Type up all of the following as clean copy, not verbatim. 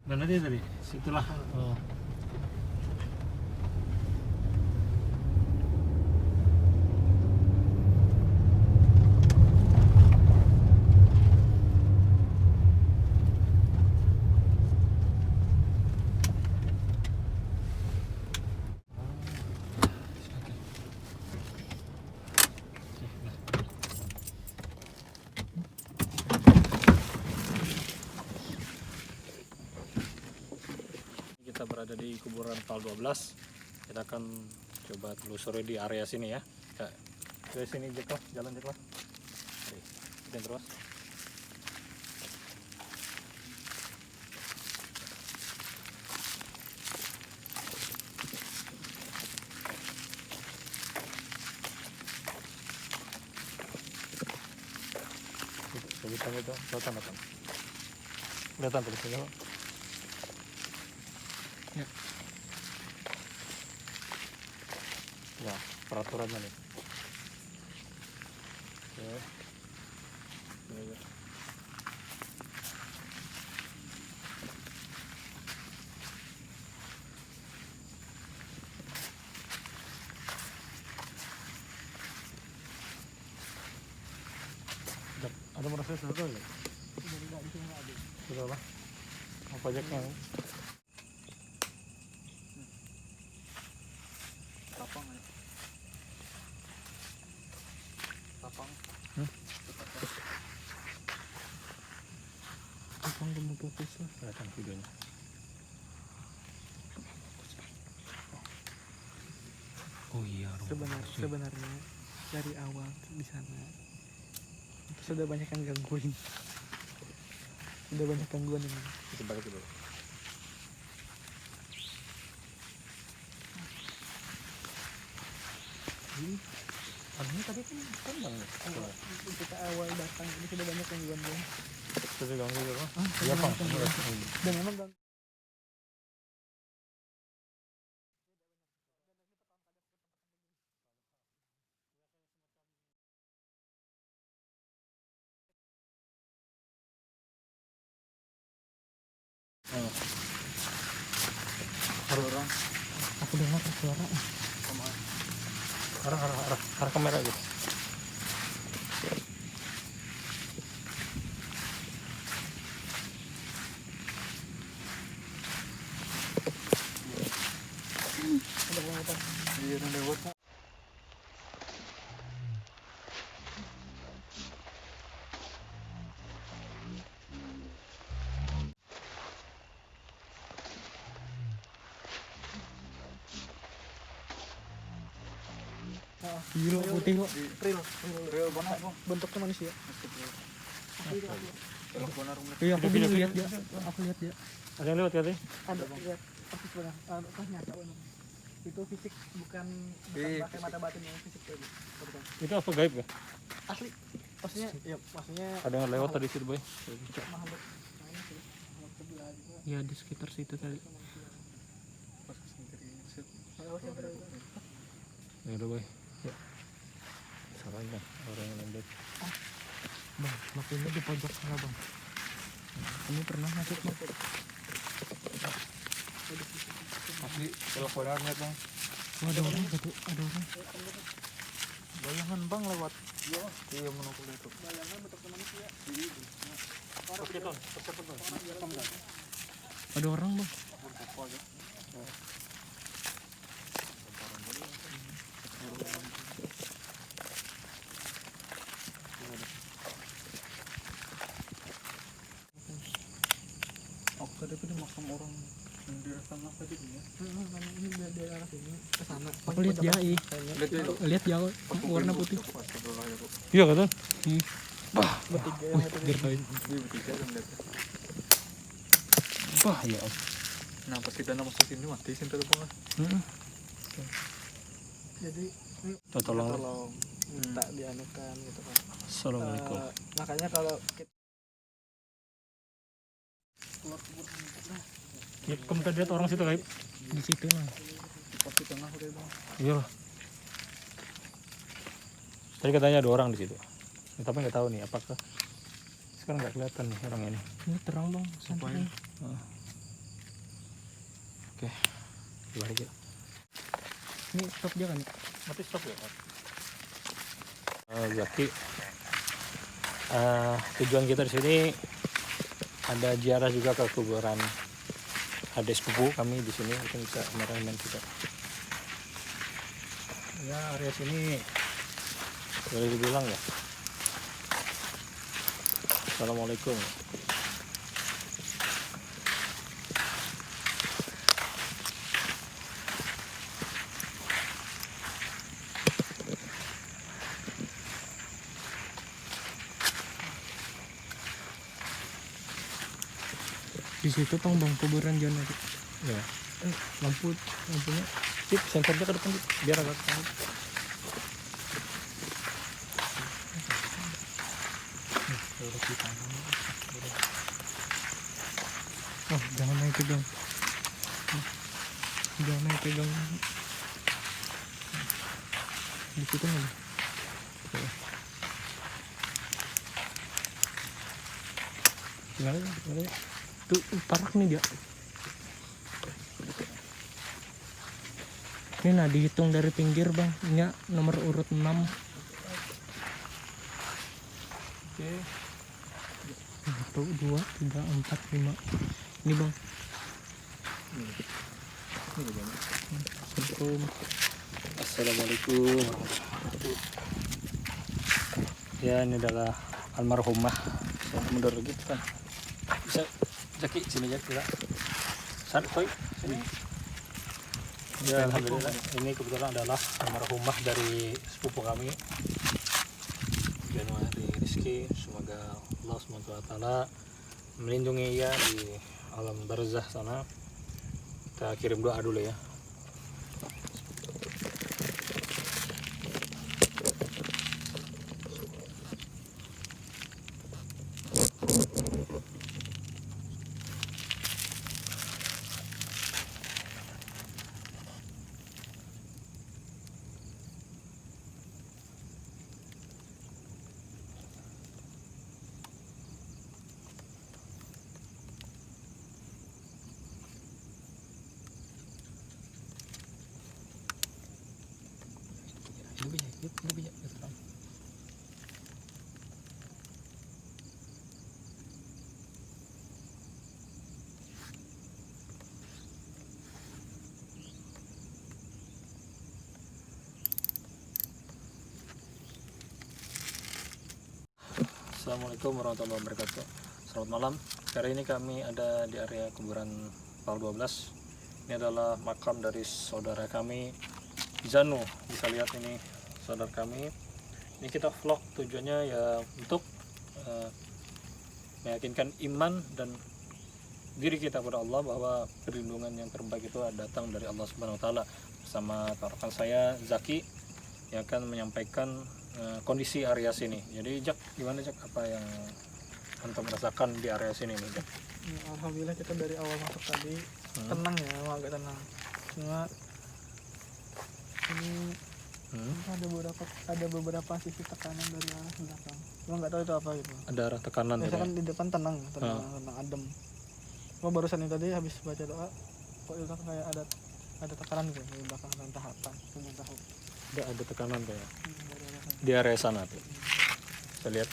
Mana dia tadi? Situlah. Oh. Kita berada di kuburan PAL 12. Kita akan coba telusuri di area sini ya. Ke sini Jeko, jalan Jeko. Ikutin terus. Sebutan itu, kelihatan tulisannya. Ya, peraturannya nih. Oke. Ya. Ada merasa sesuatu nggak? Sudah lah. Apa pajaknya? Tapang ya. Tapang. Tapang kamu fokus lah. Kelihatan videonya. Oh iya. Sebenarnya dari awal di sana sudah banyak yang gangguin. Udah banyak gangguan ini. Kita balik dulu. Ini tadi kan kembang ya? Kita awal datang ini sudah banyak gangguan ya. Sudah ganggu dulu. Iya Bang. Dan memang gangguan. Orang. Aku dengar suara. Arah kamera gitu. Ada apa? Iya, ada lewat. Gila putih kok. Real banget bentuknya manusia. Iya, aku lihat dia. Aku lihat dia. Ada yang lewat kali? Ada lihat. Aku sebenarnya nyata benar. Itu fisik bukan pakai mata batin yang fisik kayak gitu. Itu apa gaib ya? Asli. Maksudnya Ada yang lewat tadi situ boy. makhluk. Ya di sekitar situ tadi. Ya udah boy. Ya. Salahnya orang yang lembek. Bang, makinnya di pojok sana bang. Ini pernah masuk bang. Asli kalau kodarnya bang. Oh, ada orang satu, ada orang. Bayangan bang lewat. Iya menukul itu. Bayangan bentuk manusia. Ada orang bang. Aku tadi di makam orang yang direkam apa tadi ya? Ini dari arah sini ke sana. Aku lihat dia, lihat dia warna putih. Iya kan? Bah, bertiga yang itu. Dirkain. Bertiga yang lihat. Wah ya. Nah pas kita nama sini mati sih terus lah. Jadi Tolong. minta dianukan gitu kan. Assalamualaikum. Makanya kalau kita Kamu tadi lihat orang situ gaib? Di situ lah. di pos di tengah udah bang. Iya. Tadi katanya ada orang di situ. Ya, tapi nggak tahu nih apakah sekarang nggak kelihatan nih orang ini. Ini terang bang. Ngapain? Oke, balik ya. Ini stop dia kan? Mati stop ya. Zaki, tujuan kita di sini ada ziarah juga ke kuburan adik sepupu kami di sini, mungkin bisa kameramen kita. Ya, area sini boleh dibilang ya. Assalamualaikum. Di situ Bang kuburan Jon aja. Ya, Lampunya tip sensornya ke depan, Tip. Biar agak tahu. Oh, jangan naik pegang. Jangan naik pegang. Di situ nggak? Gimana ya? Gimana ya? Tuh parak nih dia. Ini nah dihitung dari pinggir Bang. Ini nomor urut 6. Oke. 1, 2, 3, 4, 5. Ini Bang. Ini bagaimana? Assalamualaikum. Assalamualaikum. Ya, ini adalah almarhumah. Saya mundur lagi kan. Bisa Zaki sini aja kita. Koi sini. Ya, alhamdulillah ini kebetulan adalah almarhumah dari sepupu kami. Januari Rizki, semoga Allah SWT melindungi ia di alam barzah sana. Kita kirim doa dulu ya. Assalamualaikum warahmatullahi wabarakatuh. Selamat malam. Hari ini kami ada di area kuburan PAL 12. Ini adalah makam dari saudara kami Zanu. Bisa lihat ini saudara kami. Ini kita vlog tujuannya ya untuk meyakinkan iman dan diri kita kepada Allah bahwa perlindungan yang terbaik itu datang dari Allah Subhanahu wa taala. Bersama rekan saya Zaki yang akan menyampaikan kondisi area sini. Jadi Jak, gimana Jak, apa yang antum merasakan di area sini nih Jak? Ya, alhamdulillah kita dari awal masuk tadi tenang ya, agak tenang. Cuma ini ada beberapa sisi tekanan dari arah belakang. Cuma nggak tahu itu apa gitu. Ada arah tekanan Biasa gitu. kan di depan tenang, tenang adem. Cuma barusan ini tadi habis baca doa, kok di belakang kayak ada tekanan gitu di belakang, entah apa, cuma tahu. Ada tekanan kayak Nggak ada rasanya. di area sana tuh. Kita lihat.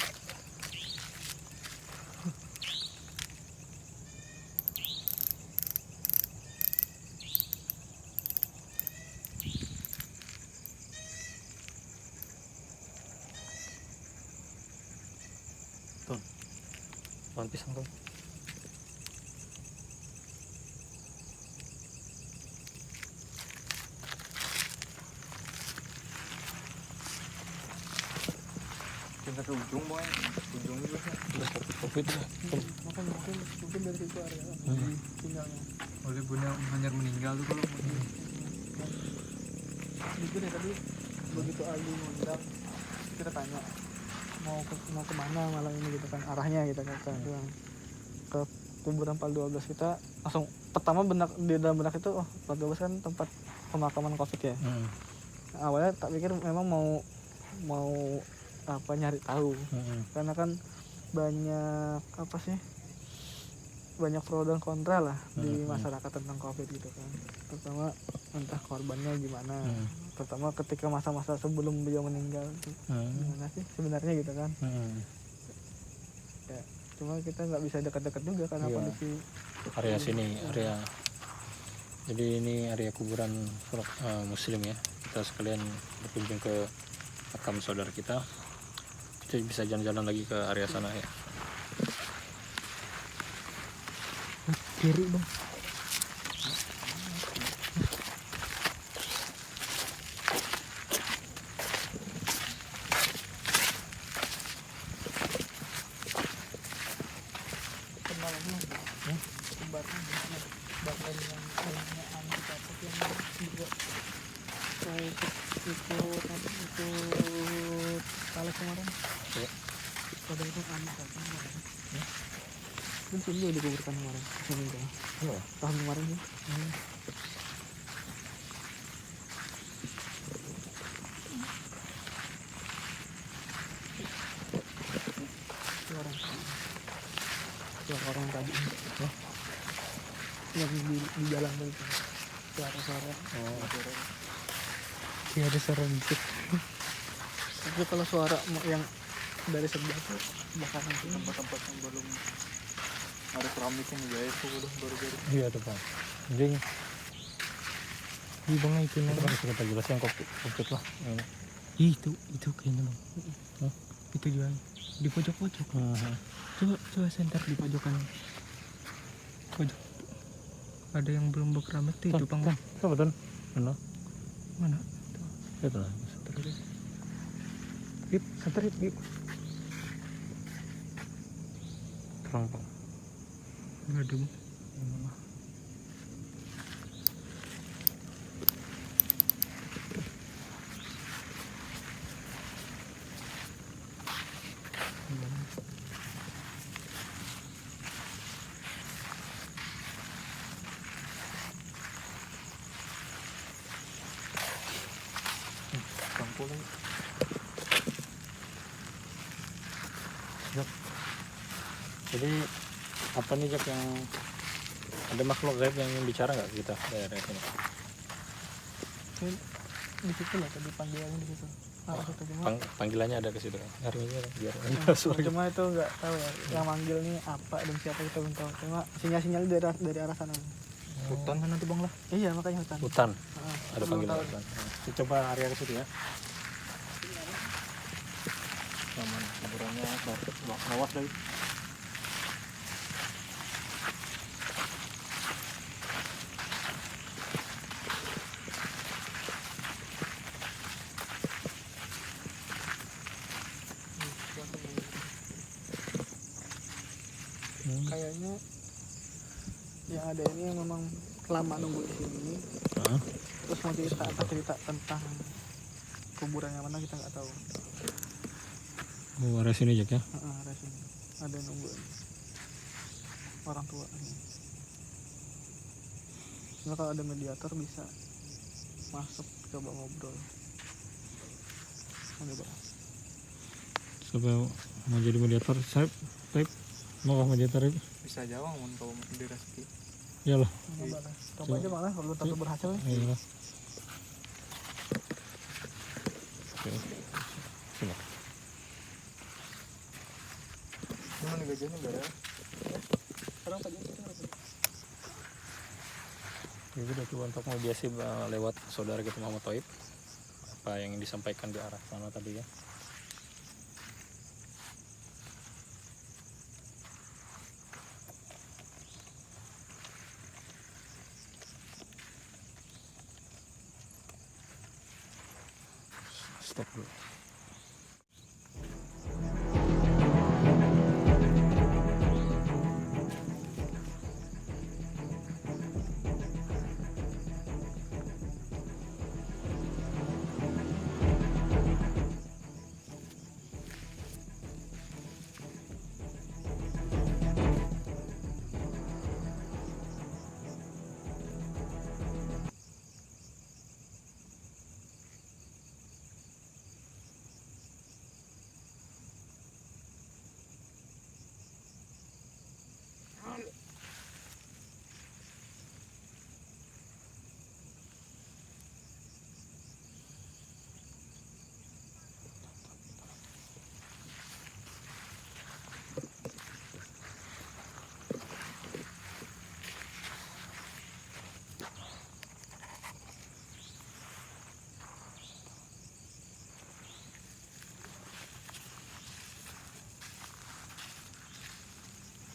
Tuh. Pohon pisang tuh. Kita ke ujung boy. Ujung itu kan. Kopi tuh. Makanya mungkin dari situ area tinggalnya. Oleh Bunda hanya meninggal tuh kalau Jujur ya tadi begitu Ali ngundang kita tanya mau kemana malam ini gitu kan, arahnya kita kata bilang ke kuburan PAL 12. Kita langsung pertama di dalam benak itu PAL 12 kan tempat pemakaman Covid ya. Awalnya tak pikir memang mau apa nyari tahu karena kan banyak apa sih banyak pro dan kontra lah di Hmm. masyarakat tentang COVID gitu kan. Pertama entah korbannya gimana. Pertama ketika masa-masa sebelum beliau meninggal tuh, gimana sih sebenarnya gitu kan. Ya, cuma kita nggak bisa dekat-dekat juga karena Iya. kondisi Area sini, area, jadi ini area kuburan muslim ya. Kita sekalian berkunjung ke makam saudara kita bisa jalan-jalan lagi ke area sana ya. Kiri bang. kenalannya kembarnya bahkan yang ayahnya anak dapat yang juga ikut kalau kemarin Ya. pada itu anak dapat kemarin kan sini dikuburkan kemarin seminggu Oh. tahun kemarin sih. Suara orang tadi yang di jalan itu suara-suara. Iya ada suara dikit. Tapi kalau suara yang dari sebelah tuh bakalan sini. Tempat-tempat yang belum ada keramik yang jahit tuh belum baru-baru. Iya tuh Pak. Jadi Iya bang itu itu nang. kan bisa kita jelaskan kokpit lah. Itu kayaknya bang. Itu juga di pojok-pojok. Coba center di pojokan. Pojok. Ada yang belum berkeramik tuh itu bang. Itu betul. Benar. Mana? Itu lah. Bip, center bip. Terang Pak. Enggak ada bang. Campur lagi. Jadi apa nih Jak yang ada makhluk gaib yang ingin bicara nggak kita daerah sini? Di situ lah tadi panggilannya di situ. Arah situ cuma. Panggilannya ada ke situ kan? Hari ini biar Cuma itu nggak tahu ya. Yang manggil nih apa dan siapa kita belum tahu. Cuma sinyal-sinyal dari arah sana. Hutan kan nanti bang lah. Iya makanya hutan. hutan. Heeh. Ada Belum panggilan tahu. hutan. Coba area ke situ ya. Aman, kuburannya awas dari. Kayaknya yang ada ini memang lama nunggu di sini. Terus mau cerita tentang kuburan yang mana kita nggak tahu. Oh, area sini Jak ya. Arah sini ada yang nunggu orang tua ini. Cuma kalau ada mediator bisa masuk coba ngobrol. Coba. Siapa mau jadi mediator? Saya mau mediator itu? Bisa jawab mun kalau di rezeki. Ya lah. Coba aja malah kalau takut berhasil. Iya lah. Oke. Sini. Cuma nih gajahnya enggak ya? Sekarang tadi itu Jadi udah coba untuk mediasi lewat saudara kita Muhammad Thoib. Apa yang disampaikan di arah sana tadi ya? Stop dulu.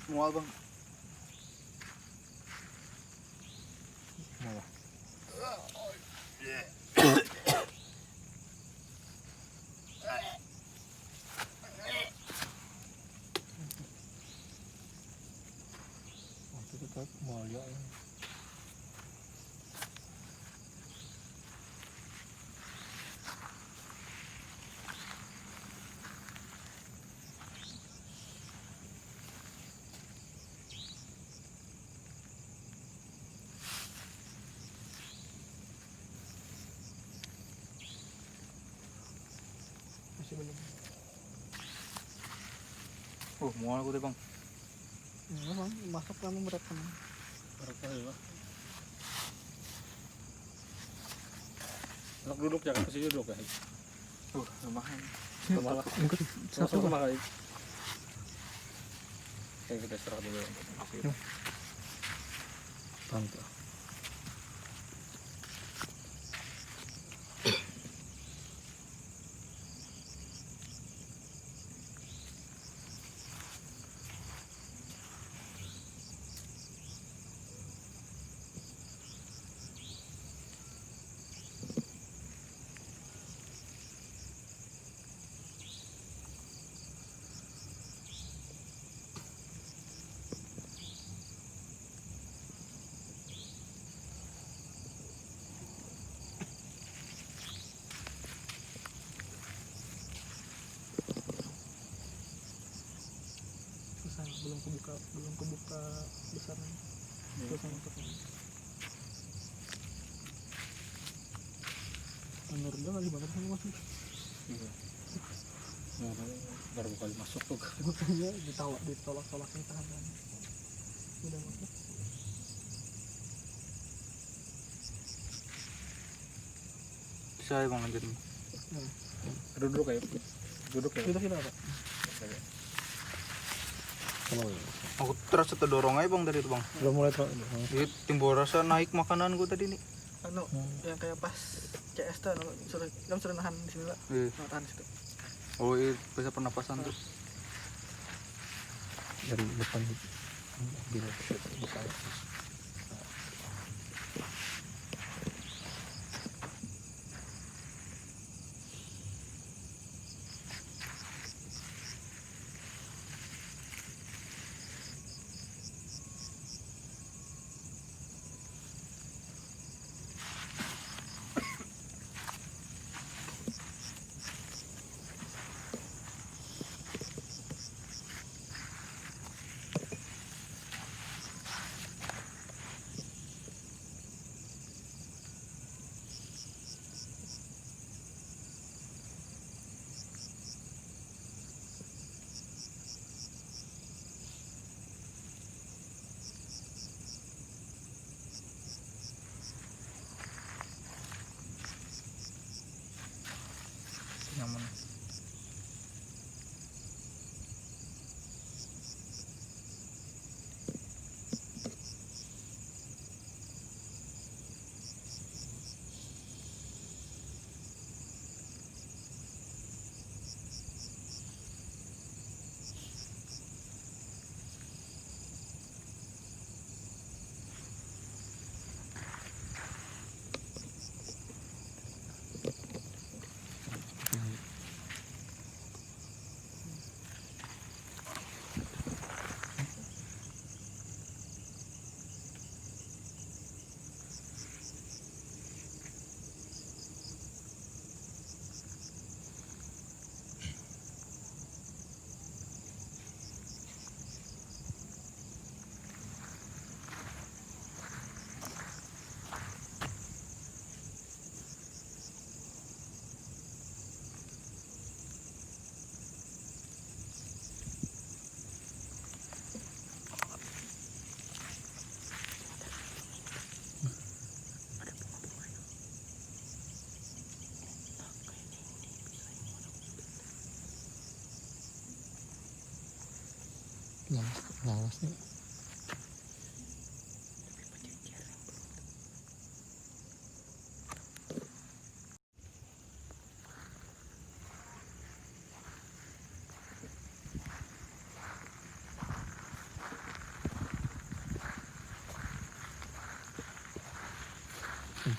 Mual bang. Waktu itu tetap mulia ya. Masih belum. Mual aku deh bang. Ya, bang, masuk kamu berat kamu. Berapa ya? Enak duduk, jangan ke sini duduk ya. Lumayan. Malah Ikut satu satu Bang. malah. Oke, kita istirahat dulu. Bantu. Susah, belum kebuka besarnya. Susah untuk ini. Menurut dia lagi banget sama masuk. Iya. Baru kali masuk tuh. Bukanya ditolak-tolaknya tahanan. Udah masuk. Bisa ya bang lanjut. Duduk ya. Duduk ya. Kita apa? Aku terasa terdorong aja bang dari itu bang. Belum mulai tuh. Jadi timbul rasa naik makanan gue tadi nih. Anu, yang kayak pas CS tuh, suruh nahan di sini lah. Iya. Nahan di situ. Oh iya, bisa pernapasan tuh. Dari depan bila buka. Nyaman. Lawas nih. Beliau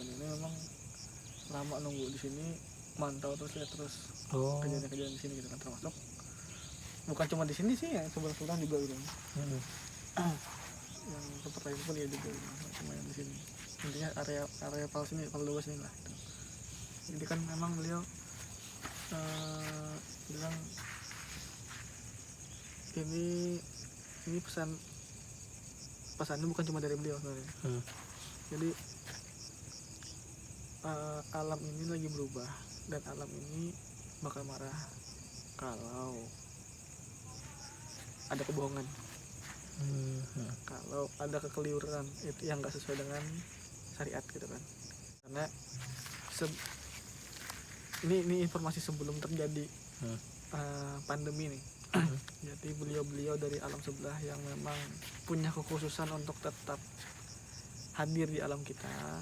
ini memang lama nunggu di sini, mantau terus ya, terus Oh. kejadian-kejadian di sini gitu kan, termasuk bukan cuma di sini sih, yang sebelah juga gitu. Yang tempat lain pun ya juga gitu. Nggak cuma yang di sini, intinya area PAL sini, PAL 2 sini lah gitu. Jadi kan memang beliau bilang ini pesannya bukan cuma dari beliau sebenarnya. Jadi alam ini lagi berubah dan alam ini bakal marah kalau ada kebohongan, kalau ada kekeliruan itu yang nggak sesuai dengan syariat gitu kan. Karena ini informasi sebelum terjadi pandemi nih. Jadi beliau dari alam sebelah yang memang punya kekhususan untuk tetap hadir di alam kita,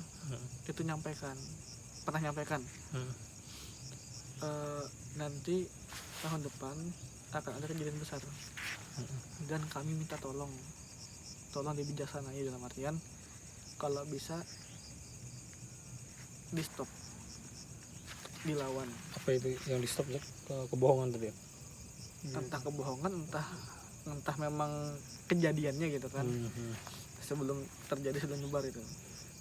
itu pernah nyampaikan nanti tahun depan akan ada kejadian besar, dan kami minta tolong dibijaksanai, dalam artian kalau bisa di stop, dilawan. Apa itu yang di stop, kebohongan tadi? Entah kebohongan, entah memang kejadiannya gitu kan, sebelum nyebar itu.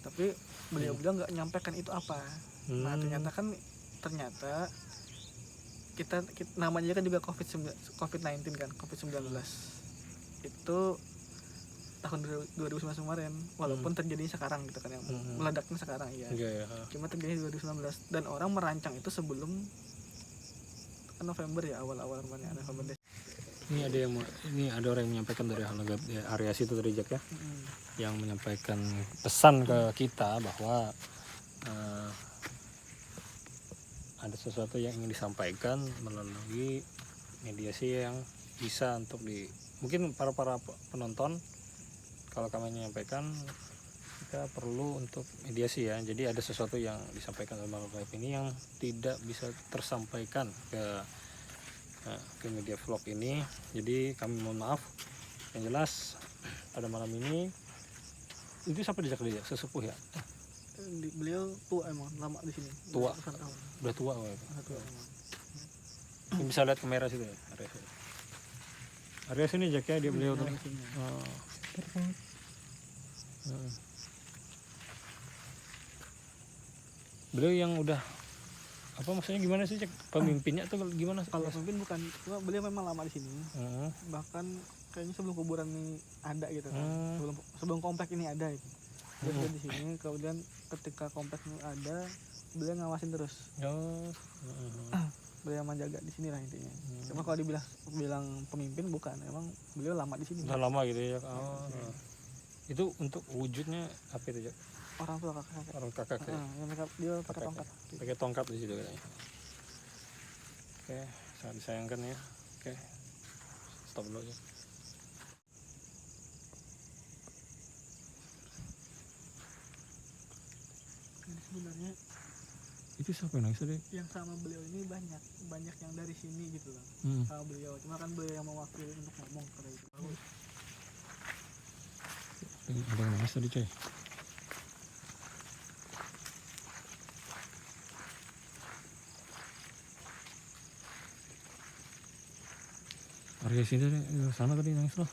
Tapi beliau nggak nyampaikan itu apa. Nah ternyata kita namanya kan juga COVID-19 kan, COVID-19 itu tahun 2019 kemarin, walaupun terjadinya sekarang gitu kan, yang meledaknya sekarang ya. Cuma terjadi 2019 dan orang merancang itu sebelum November ya, awal-awal kemarin November. Ini ada orang yang menyampaikan dari Halagat ya, Arya itu tadi Jak ya, yang menyampaikan pesan ke kita bahwa ada sesuatu yang ingin disampaikan melalui mediasi yang bisa untuk mungkin para penonton, kalau kami menyampaikan kita perlu untuk mediasi ya. Jadi ada sesuatu yang disampaikan oleh makhluk gaib ini yang tidak bisa tersampaikan ke media vlog ini. Jadi kami mohon maaf. Yang jelas pada malam ini itu siapa dijak dia? Sesepuh ya? Beliau tua emang, lama di sini. Tua. Udah tua ya. Bisa lihat kamera situ ya, Arya sini Jak ya, dia beliau tadi. Beliau yang udah apa maksudnya gimana sih Jak? Pemimpinnya tuh gimana? Kalau pemimpin bukan, cuma beliau memang lama di sini. Bahkan kayaknya sebelum kuburan ini ada gitu kan. Sebelum komplek ini ada itu. Dia di sini, kemudian ketika komplek ini ada, beliau ngawasin terus. Beliau menjaga di sini lah intinya. Cuma kalau bilang pemimpin bukan, emang beliau lama di sini. Udah lama gitu ya. Itu untuk wujudnya apa itu Jak? Orang tua kakak. Orang kakak ya. Dia pakai tongkat. Pakai tongkat di situ katanya. Oke, sangat disayangkan ya. Oke. Stop dulu aja. Ini sebenarnya Itu siapa yang nangis tadi? yang sama beliau ini banyak yang dari sini gitu loh. Sama beliau, cuma kan beliau yang mewakili untuk ngomong pada itu. Ada yang nangis tadi coy. Arya sini sana tadi nangis loh.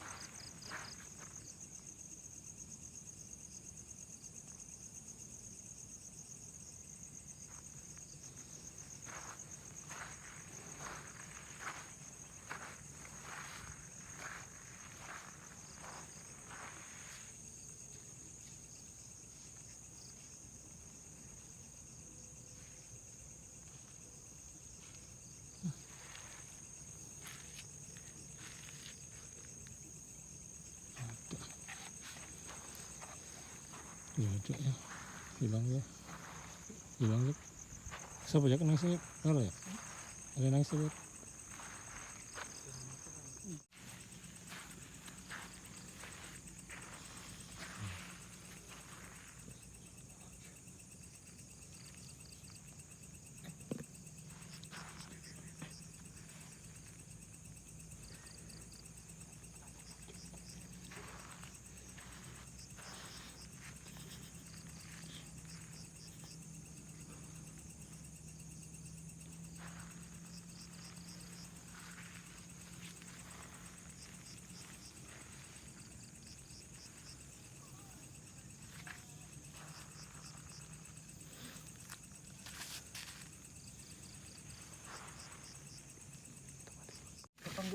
Ya, hilang ya. Siapa Jak nangis ya? Ada ya? Ada nangis ya?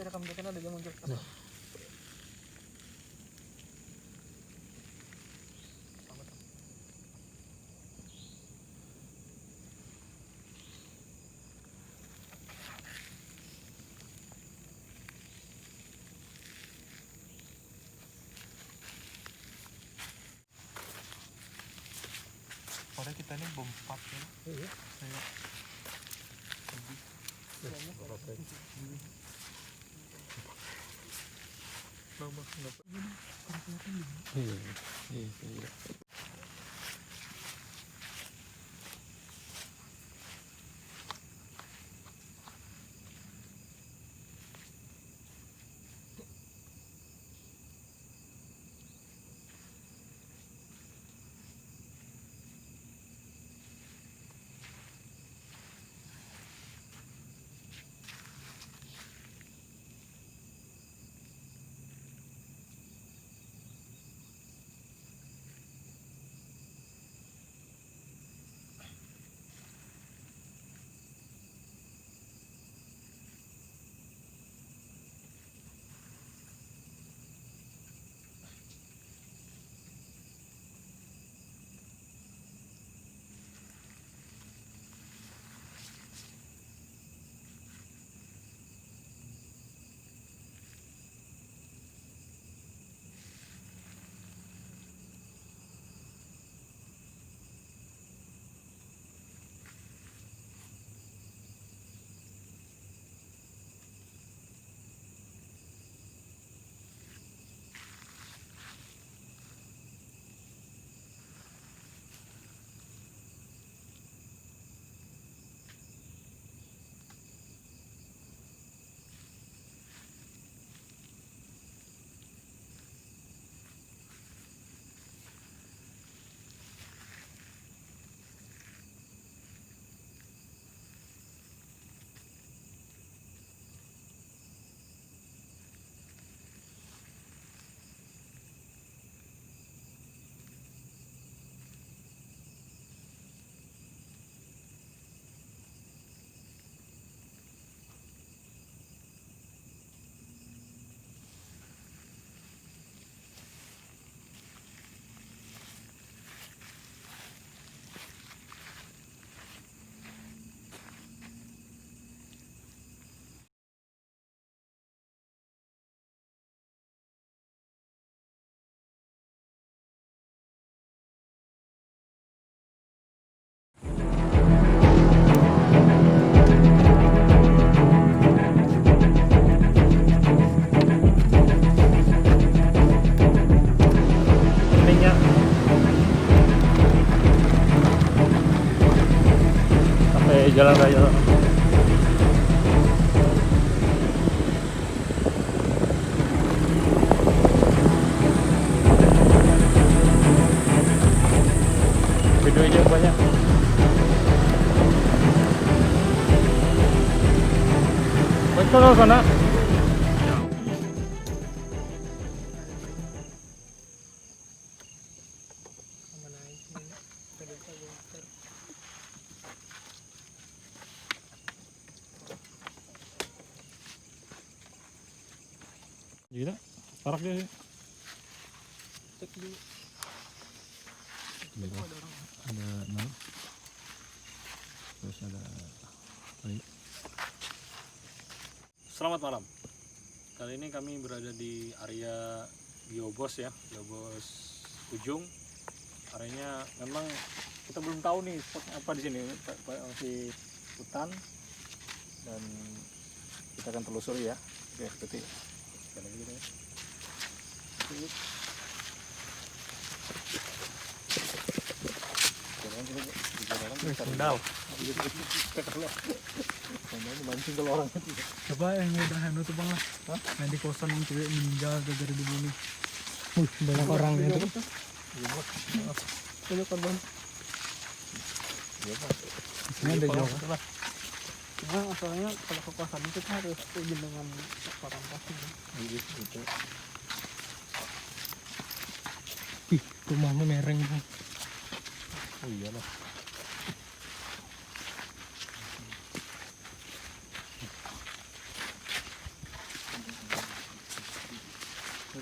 biar rekam ada dia muncul. Padahal kita ini berempat ya. Iya. Kayak Iya. Iya. Jalan raya. Video aja banyak. Betul sana. Gila, parah dia sih. Cek dulu. Ada 6. Terus ada Selamat malam. Kali ini kami berada di area Biobos ya, Biobos Ujung. Areanya memang kita belum tahu nih spotnya apa di sini. Masih hutan dan kita akan telusuri ya. Oke, berarti sekali lagi gitu ya. Sendal. Mancing kalau orang itu. Coba yang udah tuh bang lah. Yang di kosan yang cewek meninggal gara-gara dibunuh. Banyak orang itu. Banyak korban. Iya Pak. Ini ada jauh. Nah, asalnya kalau ke kosan itu kan harus izin dengan orang kosan. Gitu. Ih, rumahnya mereng bang. Oh iyalah. Ini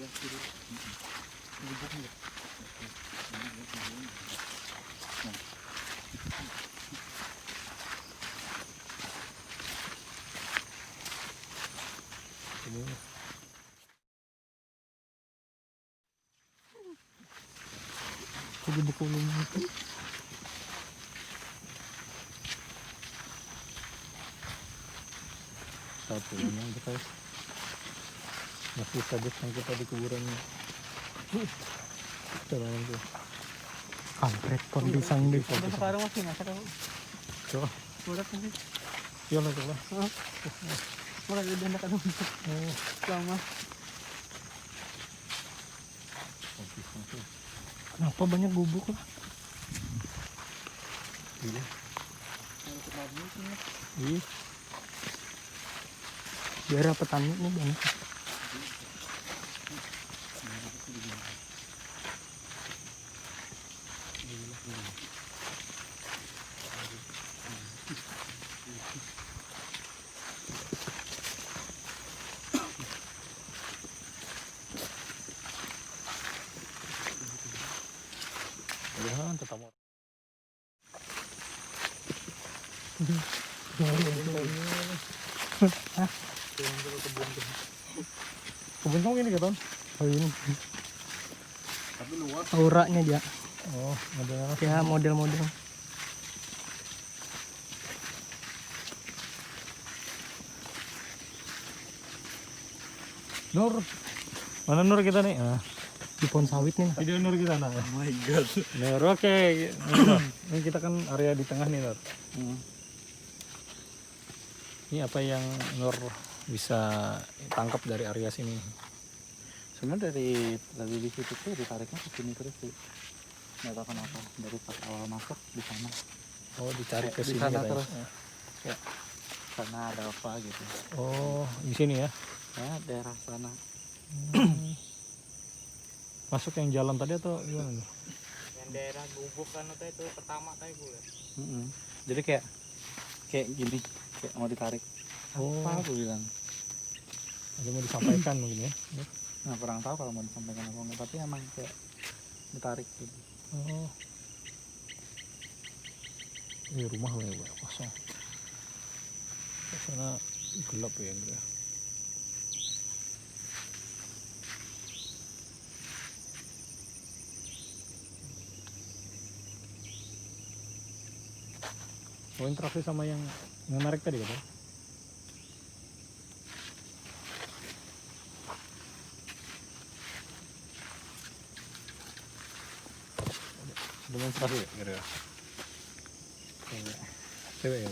Jadi buku itu. satu yang kita masih sadis yang kita di kuburan terang tuh. Kampret kon pisang deh. Udah sekarang masih nggak ada. Coba, Udah kan? iya lah coba. Mulai udah hendak ada. Oh, Lama. pisang tuh. Kenapa banyak gubuk lah? Iya. Iya. Daerah petani ini banyak. Ya, tetap. Kebun ini kan? Oh ini Tapi luas. auranya dia. Oh, ada. Ya model-model. Nur, mana Nur kita nih? Ah, Di pohon sawit nih. video Nur kita nah. Oh my god. Nur, oke. Ini kita kan area di tengah nih Nur. Ini apa yang Nur bisa tangkap dari area sini? Sebenarnya dari di situ tuh ditariknya ke sini terus sih. Nggak tahu kenapa. Dari pas awal masuk di sana. Oh, ditarik ke Di sini sana katanya. terus. Ya. Sana ada apa gitu. Oh, di sini ya. Ya daerah sana. Masuk yang jalan tadi atau gimana? Nur? Yang daerah gubuk kan itu pertama tadi gue. Jadi kayak gini, kayak mau ditarik. Oh, Apa aku bilang? ada mau disampaikan mungkin ya. Nah kurang tahu kalau mau disampaikan apa enggak, tapi emang kayak ditarik gitu. Oh. Ini rumah lah ya, kosong. Sana gelap ya, Nur. Oh, interaksi sama yang narik tadi kan? Demonstrasi ya, kira-kira? Cewek ya?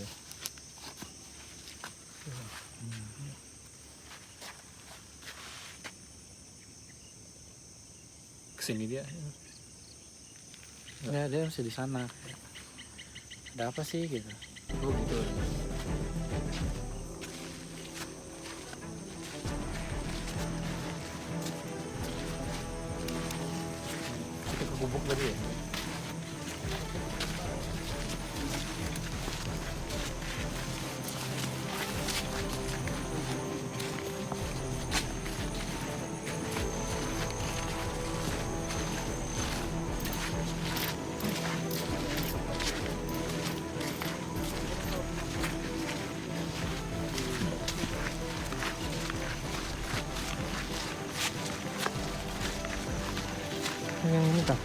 Kesini dia. Ya dia masih di sana. Ada apa sih gitu? Oh gitu. Kita ke gubuk tadi ya? Yang ini kah?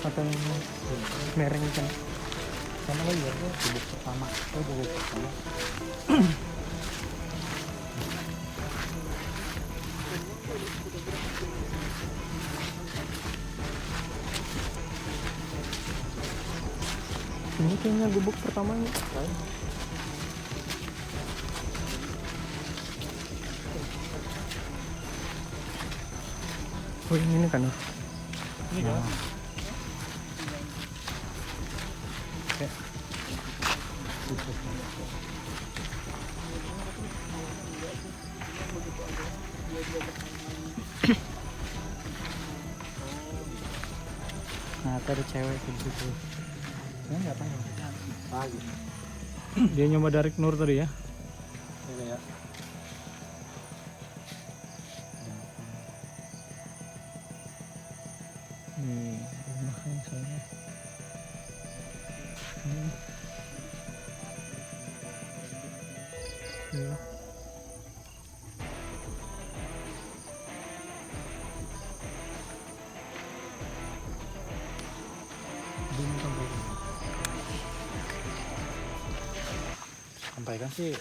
Atau yang mereng kan? Sama lagi ya, gubuk pertama. Oh gubuk pertama. Ini kayaknya gubuk pertamanya. Oh ini kan? Ini kan? Nah, ada cewek di situ. Saya nggak tahu. Ah gitu. Dia nyoba tarik Nur tadi ya? Ya, ya. Nih, rumah yang sana. Iya. Belum sampaikan. Sampaikan sih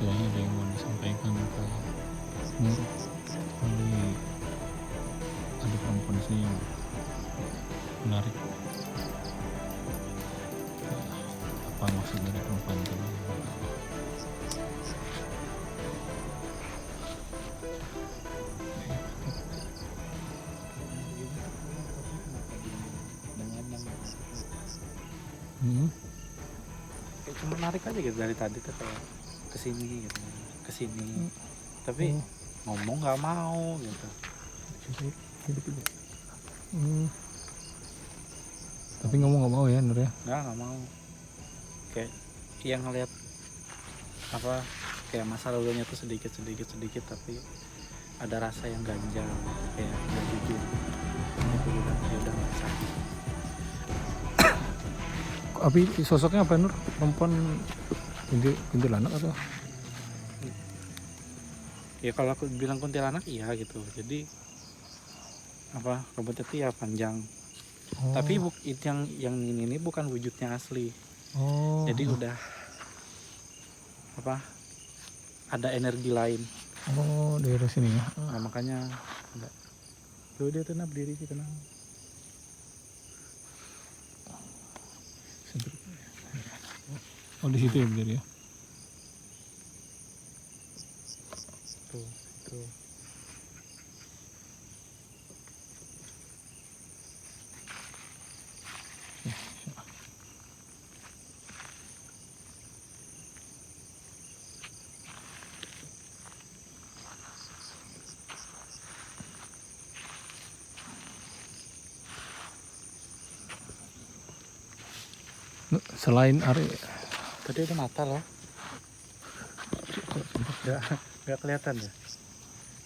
kayaknya ada yang mau disampaikan ke Nur kali ada perempuan sini yang menarik. Apa maksud dari perempuan itu? kayak cuma narik aja gitu dari tadi tuh kayak kesini gitu, kesini. Tapi ngomong nggak mau gitu. Tapi ngomong nggak mau ya Nur ya? Nggak mau. Kayak yang ngeliat apa kayak masa lalunya tuh sedikit tapi ada rasa yang ganjal kayak nggak jujur. Itu juga ya udah nggak usah. Tapi sosoknya apa Nur? Perempuan kuntilanak atau? Ya kalau aku bilang kuntilanak iya gitu. Jadi apa rambutnya tuh ya panjang. Oh. Tapi yang ini bukan wujudnya asli. Oh. Jadi udah apa ada energi lain. Oh, daerah sini ya. Nah, makanya enggak. Tuh dia tuh berdiri sih tenang. Oh, di situ ya berdiri ya. Tuh. Selain Ari, Tadi ada mata loh. Nggak kelihatan ya.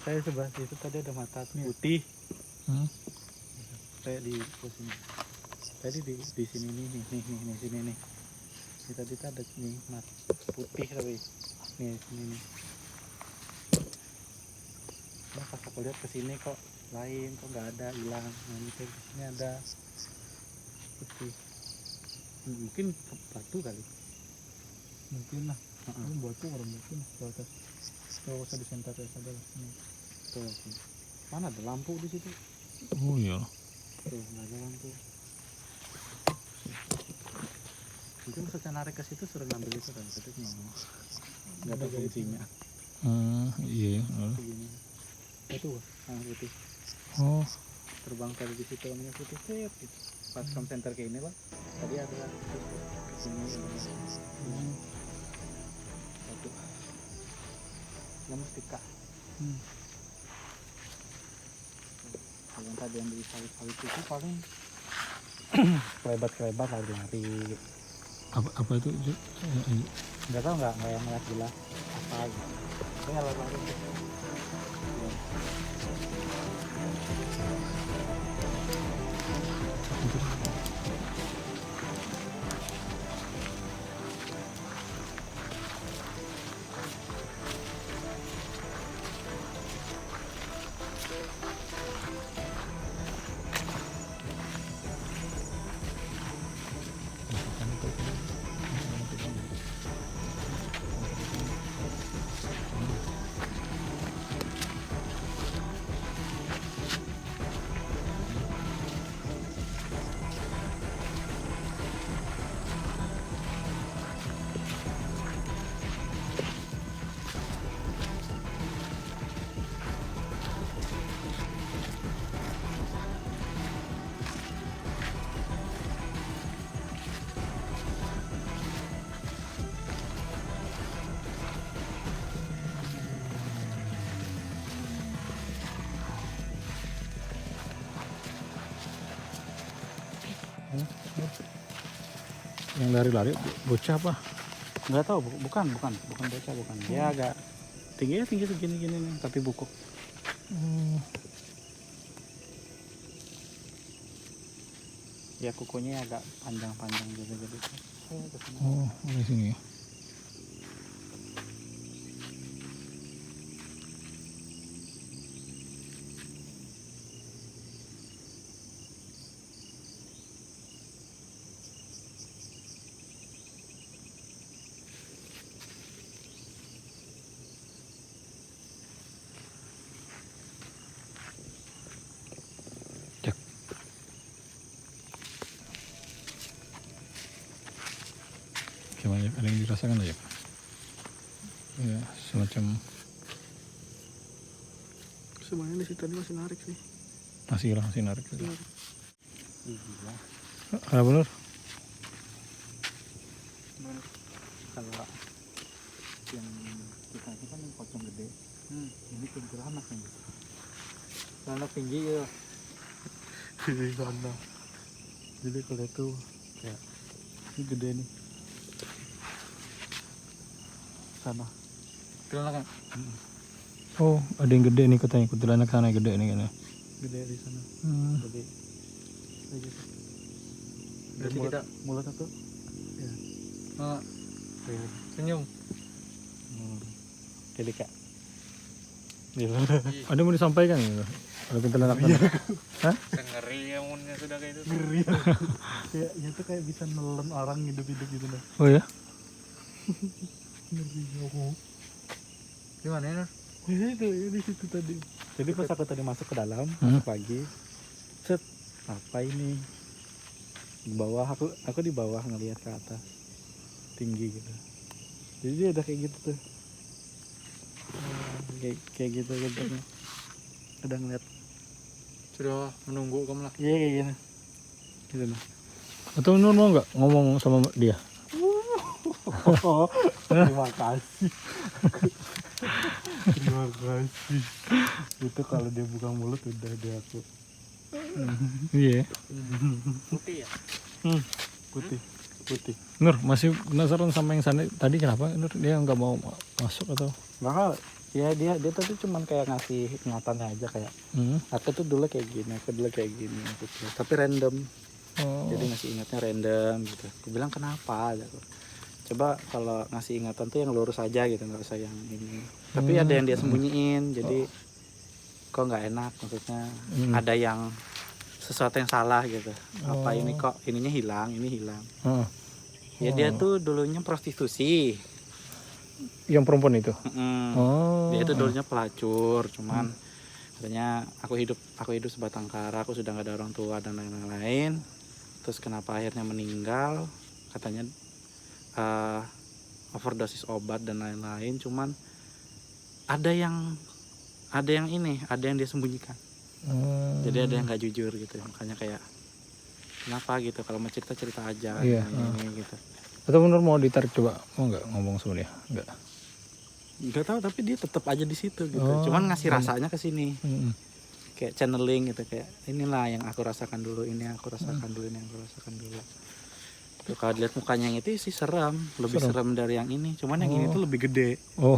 Saya sebelah situ tadi ada mata putih. Kayak di sini. Tadi di sini nih sini nih. Di tadi tuh ada nih mata putih tapi nih sini nih. Nah, pas aku lihat ke sini kok lain, kok nggak ada, hilang. Nah, ini di sini ada putih. Mungkin batu kali. Mungkin lah. Ini batu orang mungkin ke atas. Kalau usah disenter ya saja sini. Tuh. Mana ada lampu di situ? oh iya. Tuh, nggak ada lampu. Mungkin maksudnya narik ke situ suruh ngambil itu kan, tapi nggak ada fungsinya. Iya. Begini. Itu, putih. Oh, Terbang tadi di situ namanya putih set. Gitu. Pas from center ke ini lah. Tadi ada ke sini. Satu. Namun tika. Yang tadi yang di sawit-sawit itu paling kelebat lagi nyari. apa itu? Nggak tahu nggak yang ngeliat jelas apa gitu. Saya lari Yang lari-lari bocah apa? Nggak tahu, bukan bocah, bukan. Dia agak tinggi segini nih, tapi bungkuk. Ya kukunya agak panjang gitu. Oh, di sini ya. Gimana ya? Ada yang dirasakan aja? Ya, semacam Sebenarnya di situ tadi masih narik sih. masih narik gitu. Iya. Ada bener? Kalau yang kita itu kan pocong gede, ini kuntilanak nih. Kuntilanak tinggi ya. Di sana. Jadi kalau itu kayak ini gede nih. Sana. Kuntilanak kan? Oh, ada yang gede nih katanya. Kuntilanak sana gede nih kayaknya. Gede di sana. Gede. Kayak gitu. Berarti Mulut- kita mulutnya tuh ya. Kayak senyum. Jadi kak. Ada yang mau disampaikan gitu? Ada kuntilanak sana. Ngeri ya munnya sudah kayak itu. Ngeri. Kayak ya tuh kayak bisa nelen orang hidup-hidup gitu dah. Oh ya? Ngeri aku. Gimana ya, Nur? Itu ya di situ tadi. Jadi pas aku tadi masuk ke dalam, masuk pagi, set, apa ini? Di bawah aku di bawah ngelihat ke atas, tinggi gitu. Jadi dia udah kayak gitu tuh, kayak gitu gitu. Udah ngeliat, Sudah menunggu kamu lah. iya kayak gitu. Gitu nah. Atau Nur mau nggak ngomong sama dia? Oh, terima kasih. Terima kasih. Itu kalau dia buka mulut udah dia aku. Iya. Putih ya? Putih. Nur masih penasaran sama yang sana tadi kenapa Nur dia nggak mau masuk atau? Maka ya dia tadi cuman kayak ngasih ingatannya aja kayak aku tuh dulu kayak gini gitu. Tapi random. Oh. Jadi ngasih ingatnya random gitu. Aku bilang kenapa gitu. Coba kalau ngasih ingatan tuh yang lurus aja gitu, nggak usah yang ini. Tapi ada yang dia sembunyiin, jadi kok nggak enak maksudnya. Ada yang sesuatu yang salah gitu. Apa ini kok ininya hilang, ini hilang. Ya dia tuh dulunya prostitusi. Yang perempuan itu? Oh. Dia itu dulunya pelacur, cuman katanya aku hidup sebatang kara, aku sudah nggak ada orang tua dan lain-lain. Terus kenapa akhirnya meninggal? Katanya overdosis obat dan lain-lain. Cuman ada yang dia sembunyikan. Jadi ada yang nggak jujur gitu, makanya kayak kenapa gitu, kalau mau cerita aja. Iya. Ini gitu. Atau Nur mau ditarik coba, mau nggak ngomong sama dia? Nggak tahu, tapi dia tetap aja di situ gitu. Cuman ngasih rasanya ke sini. Kayak channeling gitu, kayak inilah yang aku rasakan dulu, ini aku rasakan dulu, ini aku rasakan dulu. Tuh, kalau dilihat mukanya yang itu sih seram, lebih seram dari yang ini. Cuman yang ini tuh lebih gede. Oh.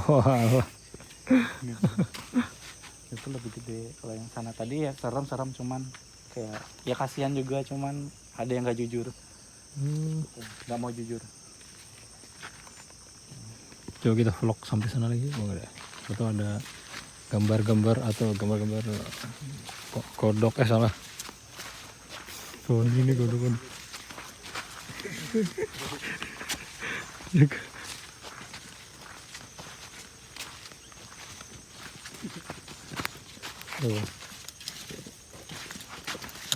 Itu lebih gede. Kalau yang sana tadi ya serem cuman kayak ya kasihan juga, cuman ada yang nggak jujur. Nggak mau jujur. Coba kita vlog sampai sana lagi, mau nggak? Atau ada gambar-gambar kodok salah. Tuh ini kodok. Tuh.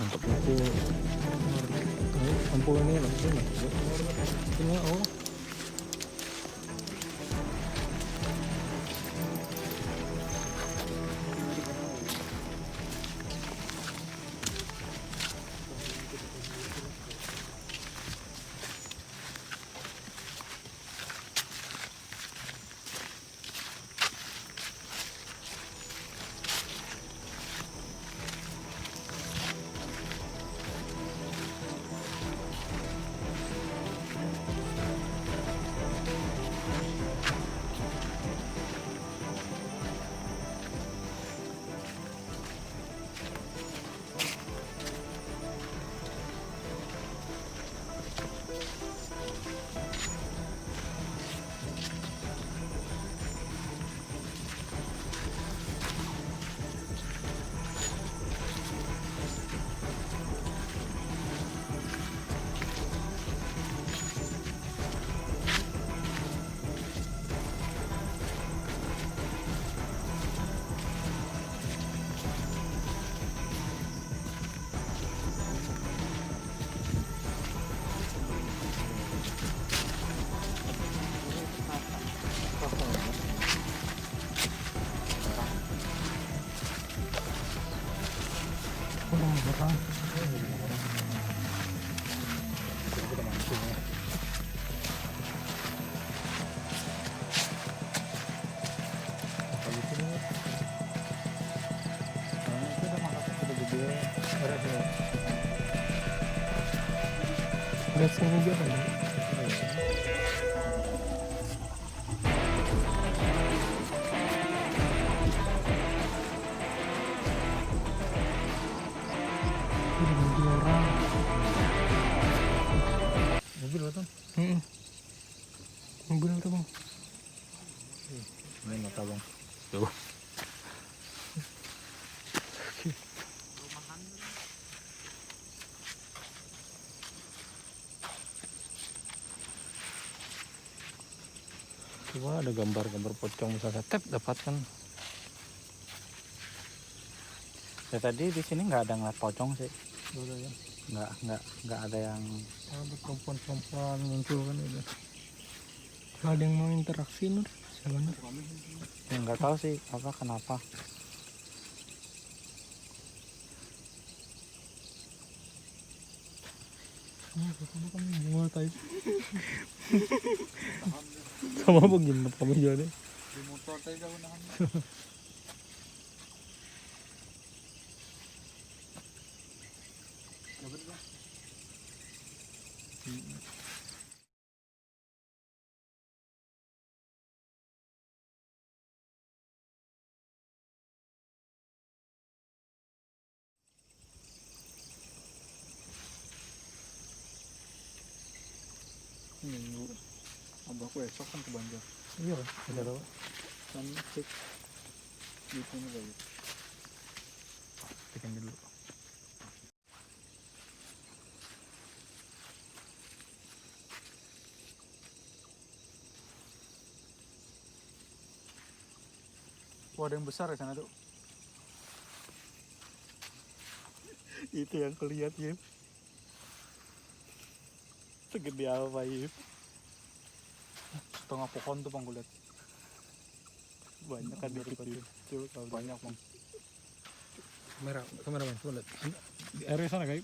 Mantap lampu ini ini oh. Dasar juga kan. Udah mobil orang. Mobil betul. Mobil tuh bang. Ini mata bang. Tuh. Coba ada gambar-gambar pocong misalnya tap dapatkan. Ya tadi di sini nggak ada ngeliat pocong sih. Udah ya. Nggak ada yang Ada perempuan-perempuan muncul kan udah. Kalau ada yang mau interaksi Nur, silakan Nur. ya nggak tahu sih apa kenapa. Kamu mau type. Sama begini kamu juga deh. Di motor tadi jauh nahan. Minggu abahku esok kan ke Banjar Iya kan, ada tahu. kan cek gitu nih kayak gitu. Tekan dulu. Wah, ada yang besar ya sana tuh. Itu yang kulihat ya. Segede apa ya? Tengah pohon tuh bang, gue liat. Banyak kan dikit itu. Banyak bang. Kameraman, coba lihat. Di area sana kayak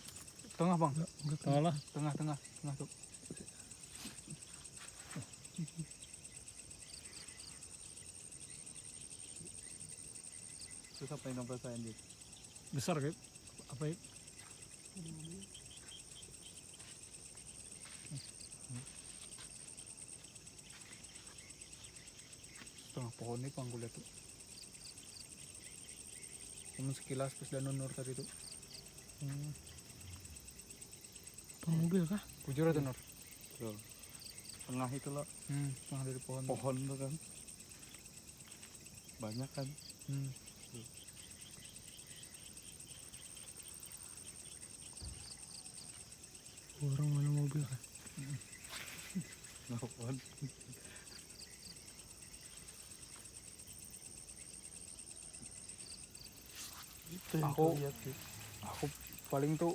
Tengah bang. tengah lah. Tengah tuh. Terus apa yang nampak saya anjir? Besar kayak apa ya? Tengah pohon nih bang, gue liat tuh. Cuman sekilas pas dan Nur tadi tuh. Mobil kah? Kujur ada Nur. Tuh. Tengah itu loh, Tengah dari pohon. pohon tuh kan. Banyak kan. Orang mana mobil kah? Nah, pohon. Itu yang Aku- kulihat sih. Aku paling tuh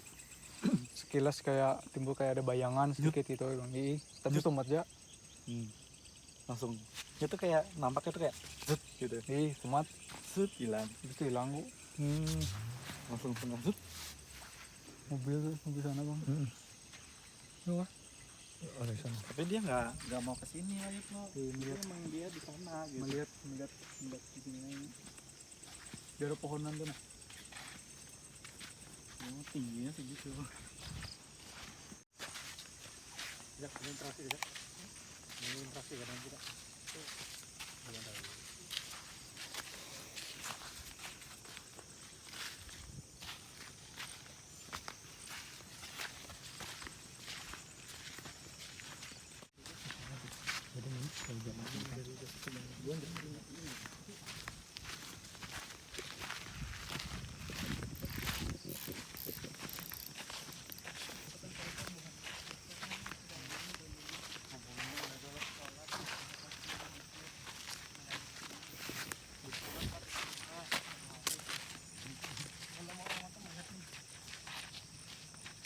sekilas kayak timbul kayak ada bayangan sedikit gitu bang. Iya, tapi tomat aja. Langsung itu kayak nampaknya tuh kayak zut gitu. Iya, tomat Zut hilang. itu hilang kok. Langsung tengah zut. Mobil sana bang. Oh, di sana. Tapi dia nggak mau ke sini Ayub lo. Melihat Emang dia di sana gitu. melihat di sini. Di ada pohonan tuh nah. Oh, tingginya segitu. Ya, ini interaksi ya. Ini interaksi kadang kita.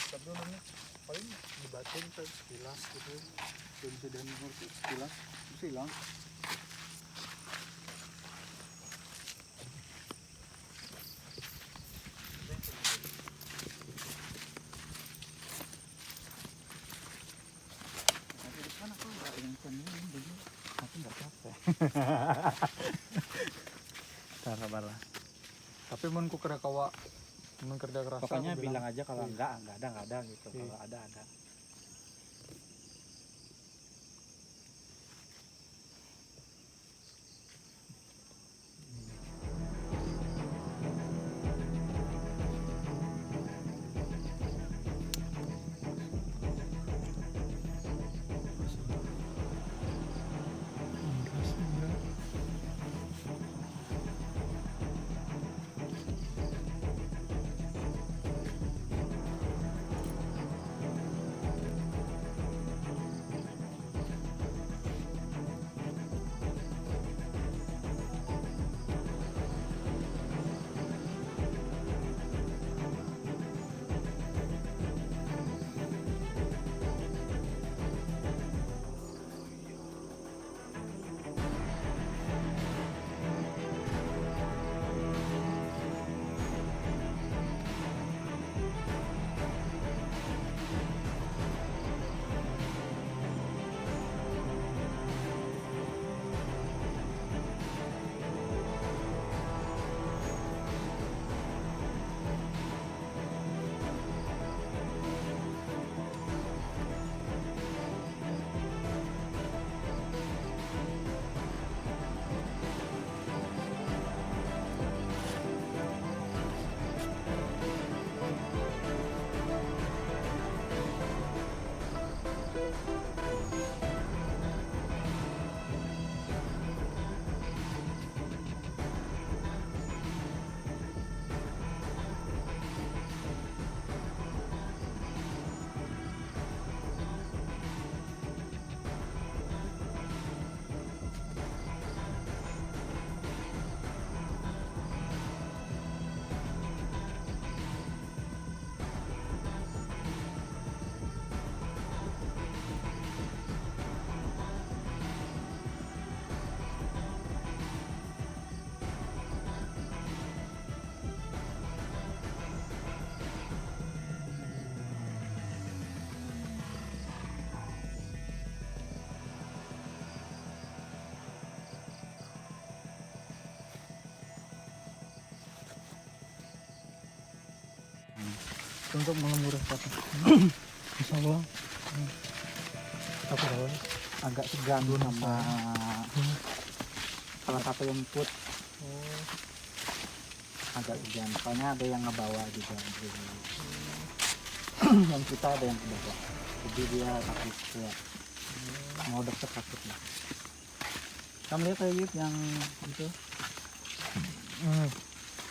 Tapi orangnya paling dibatin kayak sekilas gitu. Dan bisa dan sekilas terus hilang. Nanti di sana tuh nggak yang sendiri dulu. Tapi nggak capek. Parah. Tapi mun ku kira kawa mun kerja keras. Pokoknya aku bilang aja kalau iya. nggak ada gitu. Iya. Kalau ada. untuk melembur sesuatu. Insya Allah. Aku tahu agak segan sama salah satu yang ikut. Agak segan, soalnya ada yang ngebawa juga. Jadi, yang kita ada yang ke bawah. Jadi dia takut ya. Mau deket takut lah. Kamu lihat aja Yud, yang itu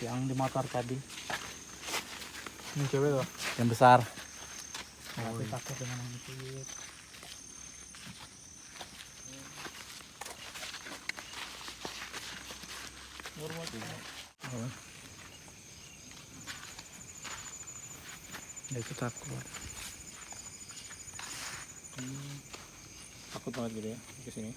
yang di motor tadi Ini cewek tuh. yang besar. Oh, Tapi iya. takut dengan yang itu Yud. Dia itu takut. Takut banget gitu ya ke sini.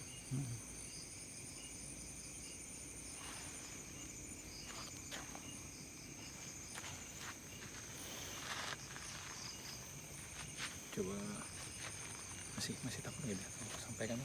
Coba masih takut gitu ya. Aku sampaikan.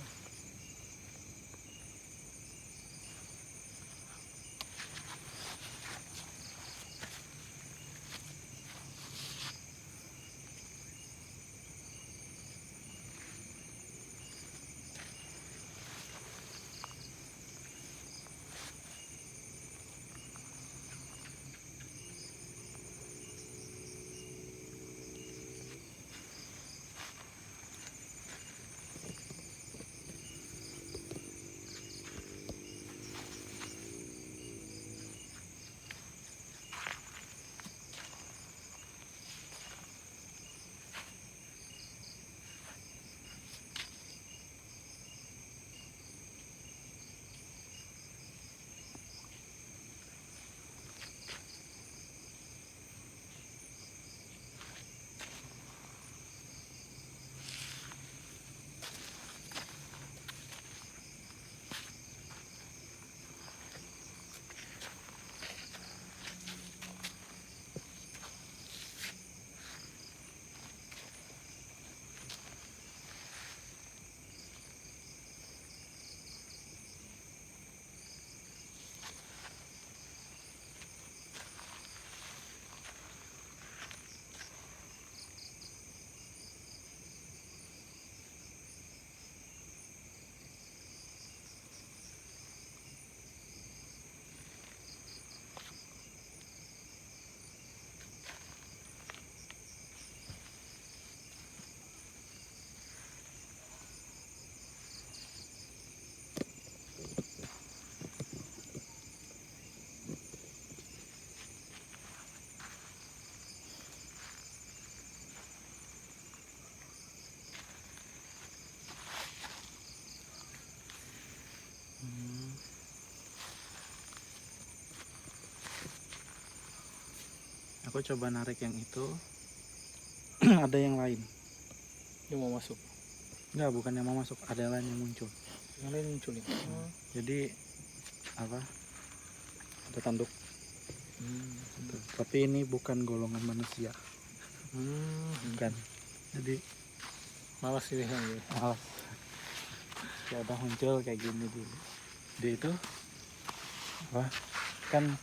Aku coba narik yang itu. Ada yang lain. Dia mau masuk. Enggak, bukan yang mau masuk, ada yang lain yang muncul. Yang lain muncul ya. Jadi apa? Ada tanduk. Gitu. Tapi ini bukan golongan manusia. Bukan. Jadi Malas ini kan. Ya. malas. Ya udah muncul kayak gini di itu. Wah, kan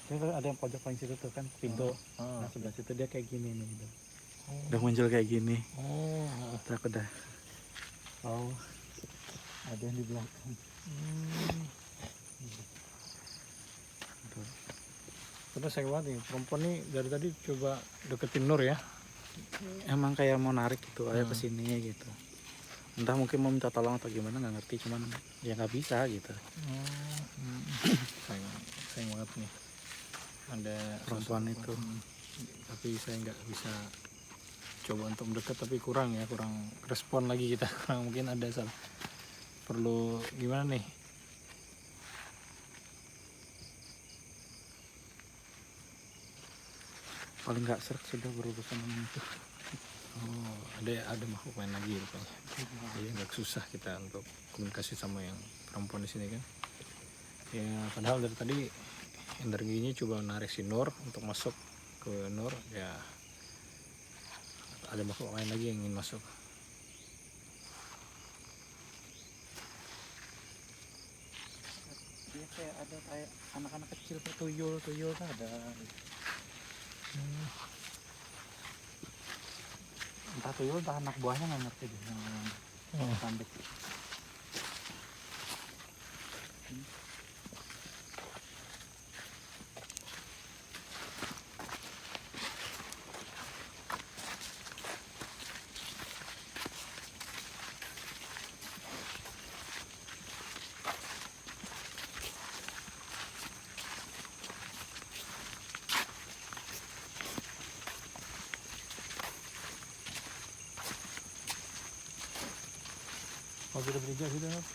itu ada yang pojok paling situ tuh kan pintu. Nah sebelah situ dia kayak gini nih gitu. Udah muncul kayak gini. Terus aku udah oh ada yang di belakang. Gitu. Terus saya banget nih, perempuan nih dari tadi coba deketin Nur ya. Emang kayak mau narik gitu, ayo kesini gitu. Entah mungkin mau minta tolong atau gimana nggak ngerti, cuman ya nggak bisa gitu. Sayang banget nih. Ada Perempuan sosok itu. tapi saya nggak bisa coba untuk mendekat, tapi kurang respon lagi kita. Kurang, mungkin ada salah, perlu gimana nih. Paling nggak serak sudah berurusan dengan itu. Oh, ada makhluk lain lagi rupanya. Jadi agak susah kita untuk komunikasi sama yang perempuan di sini kan. Ya padahal dari tadi energinya coba narik si Nur untuk masuk ke Nur, ya ada makhluk lain lagi yang ingin masuk. Dia kayak ada kayak anak-anak kecil tuyul kan ada. entah tuyul entah anak buahnya nggak ngerti deh yang Rambek. Mau kita beri jas gitu kan?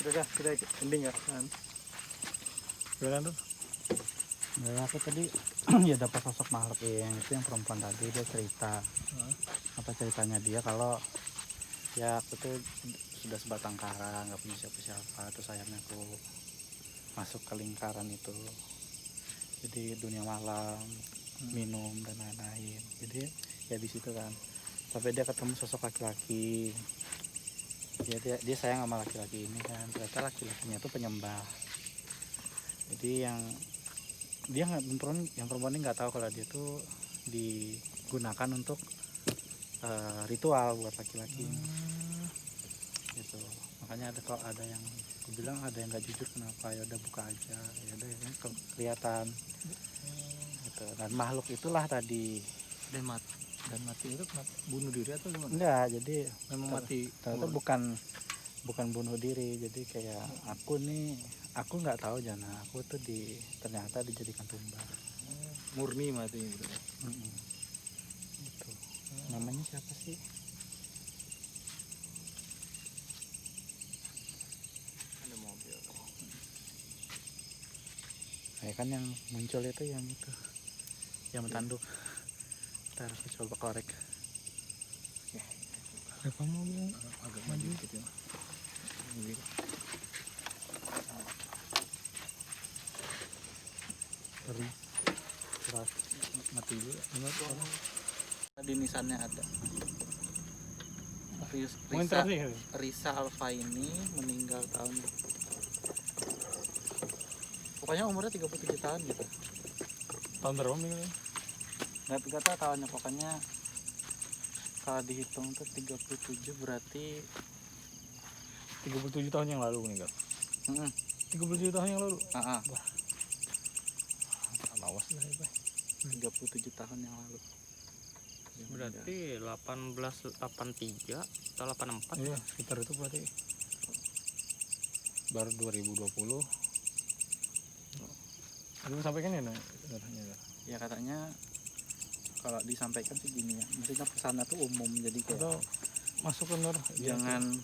Udah kita ending ya. Gimana tuh? Dari aku tadi ya dapat sosok makhluk yang itu yang perempuan tadi, dia cerita apa ceritanya dia kalau ya aku tuh sudah sebatang kara, nggak punya siapa-siapa, terus akhirnya aku masuk ke lingkaran itu, jadi dunia malam, minum dan lain-lain. Jadi ya di situ kan sampai dia ketemu sosok laki-laki, dia sayang sama laki-laki ini kan, ternyata laki-lakinya itu penyembah. Jadi yang perempuan ini nggak tahu kalau dia tuh digunakan untuk ritual buat laki-laki gitu. Makanya ada yang aku bilang ada yang nggak jujur, kenapa, ya udah buka aja, ya udah ya, kelihatan gitu. Dan makhluk itulah tadi Dan mati itu kenapa? Bunuh diri atau gimana? enggak, jadi Memang mati. ternyata bukan bunuh diri. Jadi kayak aku nggak tahu Jana, aku tuh ternyata dijadikan tumbal. Murni mati gitu. Gitu. Namanya siapa sih? Ada mobil. Ya kan yang muncul itu yang tanduk. Ntar aku coba korek. Reva mau bilang Agak maju dikit ya. Ini. Terus Mati dulu. di nisannya ada. Mungkin terakhir. Risa Alfa ini meninggal tahun, pokoknya umurnya 37 tahun gitu. Tahun berapa meninggal? Nggak tahu tahunnya, pokoknya kalau dihitung tuh 37 berarti 37 tahun yang lalu meninggal. 37 tahun yang lalu. Awas lah ya, Pak. 37 tahun yang lalu. Dia berarti 1883 atau 84. Iya, sekitar itu berarti. Baru 2020. Belum sampaikan ya, nah, sebenarnya. meninggal. Ya katanya kalau disampaikan sih gini ya, maksudnya pesannya tuh umum, jadi kayak Atau masuk ke Nur. jangan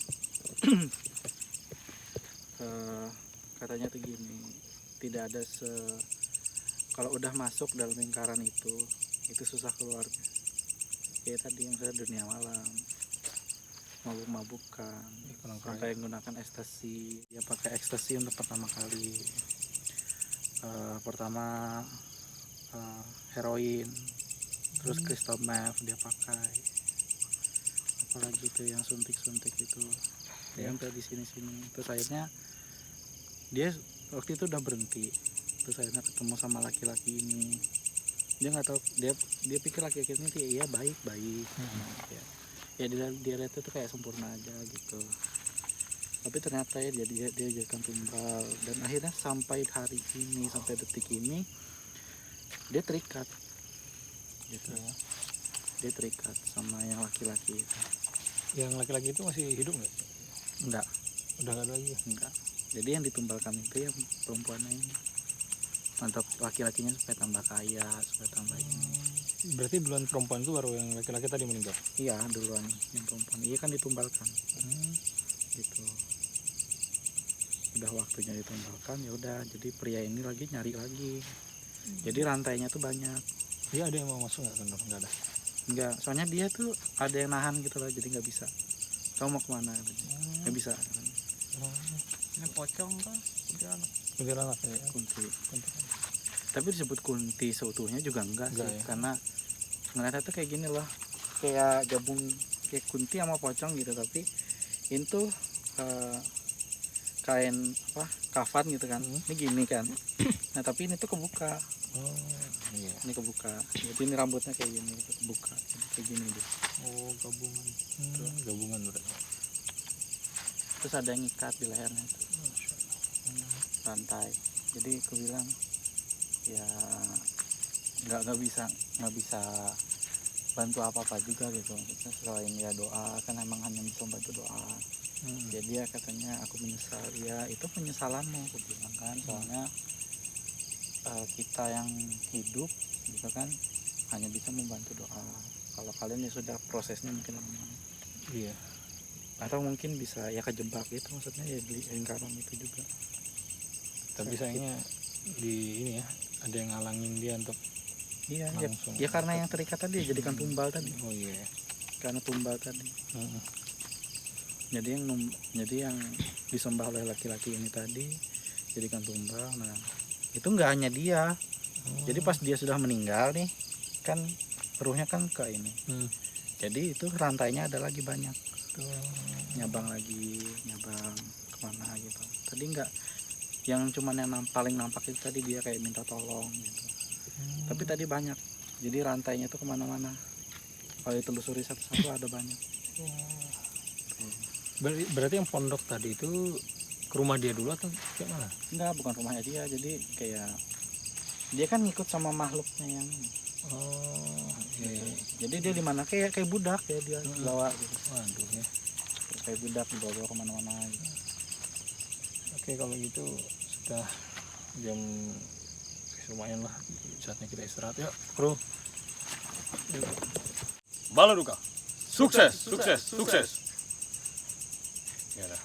katanya tuh gini, tidak ada kalau udah masuk dalam lingkaran itu susah keluarnya. Kayak tadi yang saya dunia malam, mabuk-mabukan, sampai menggunakan ekstasi. Ya pakai ekstasi untuk pertama kali. Pertama heroin, terus crystal meth dia pakai, apalagi itu yang suntik-suntik itu, dia sampai di sini-sini. Terus akhirnya dia waktu itu udah berhenti, terus akhirnya ketemu sama laki-laki ini. Dia nggak tahu, dia pikir laki-laki ini tuh iya baik ya dia lihat itu kayak sempurna aja gitu, tapi ternyata ya dia jadikan tumbal. Dan akhirnya sampai hari ini, sampai detik ini dia terikat gitu. Dia terikat sama yang laki-laki itu. Yang laki-laki itu masih hidup nggak? Enggak, Udah nggak ada lagi ya? enggak. Jadi yang ditumbalkan itu yang perempuannya ini, untuk laki-lakinya supaya tambah kaya, supaya tambah ini. Berarti duluan perempuan itu baru yang laki-laki tadi meninggal? Iya, duluan yang perempuan. Iya kan ditumbalkan. Gitu. Udah waktunya ditumbalkan, ya udah. Jadi pria ini lagi nyari lagi. Jadi rantainya tuh banyak. Iya, ada yang mau masuk nggak ke Nur? Nggak ada. Enggak, soalnya dia tuh ada yang nahan gitu loh, jadi nggak bisa. Kamu mau kemana? Nggak bisa. Ini pocong kan Kuntilanak ya. Kunti. Tapi disebut kunti seutuhnya juga enggak Enggak sih, ya? karena ngeliatnya tuh kayak gini loh, kayak gabung kayak kunti sama pocong gitu, tapi ini tuh kain apa kafan gitu kan, ini gini kan, nah tapi ini tuh kebuka, Oh iya. ini kebuka, jadi ini rambutnya kayak gini kebuka, jadi kayak gini deh. oh gabungan. Gabungan berarti. Terus ada yang ikat di lehernya itu, rantai. Jadi aku bilang ya nggak bisa bantu apa juga gitu, maksudnya selain ya doa, kan emang hanya bisa bantu doa. Jadi dia katanya aku menyesal, ya itu penyesalanmu aku bilang kan, soalnya kita yang hidup gitu kan hanya bisa membantu doa, kalau kalian ya sudah prosesnya mungkin lama, Iya. atau mungkin bisa ya kejebak gitu, maksudnya ya di lingkaran itu juga. Tapi sayangnya di ini ya, ada yang ngalangin dia untuk Iya langsung. ya karena yang terikat tadi jadikan tumbal tadi, Oh iya. karena tumbal tadi. Heeh. Jadi yang disembah oleh laki-laki ini tadi jadikan tumbal. Nah itu nggak hanya dia, jadi pas dia sudah meninggal nih kan ruhnya kan ke ini, jadi itu rantainya ada lagi banyak, nyabang kemana gitu. Tadi nggak yang cuman yang paling nampak itu tadi dia kayak minta tolong gitu, tapi tadi banyak, jadi rantainya tuh kemana-mana, kalau ditelusuri satu-satu ada banyak. Berarti yang pondok tadi itu ke rumah dia dulu atau kayak mana? Enggak, bukan rumahnya dia, jadi kayak dia kan ngikut sama makhluknya yang ini. Oh iya. Jadi dia di mana kayak budak ya, dia bawa gitu, Waduh ya. kayak budak dibawa kemana-mana gitu. Oke kalau gitu sudah jam lumayan lah, saatnya kita istirahat ya bro. Baladuka sukses. Ya dah.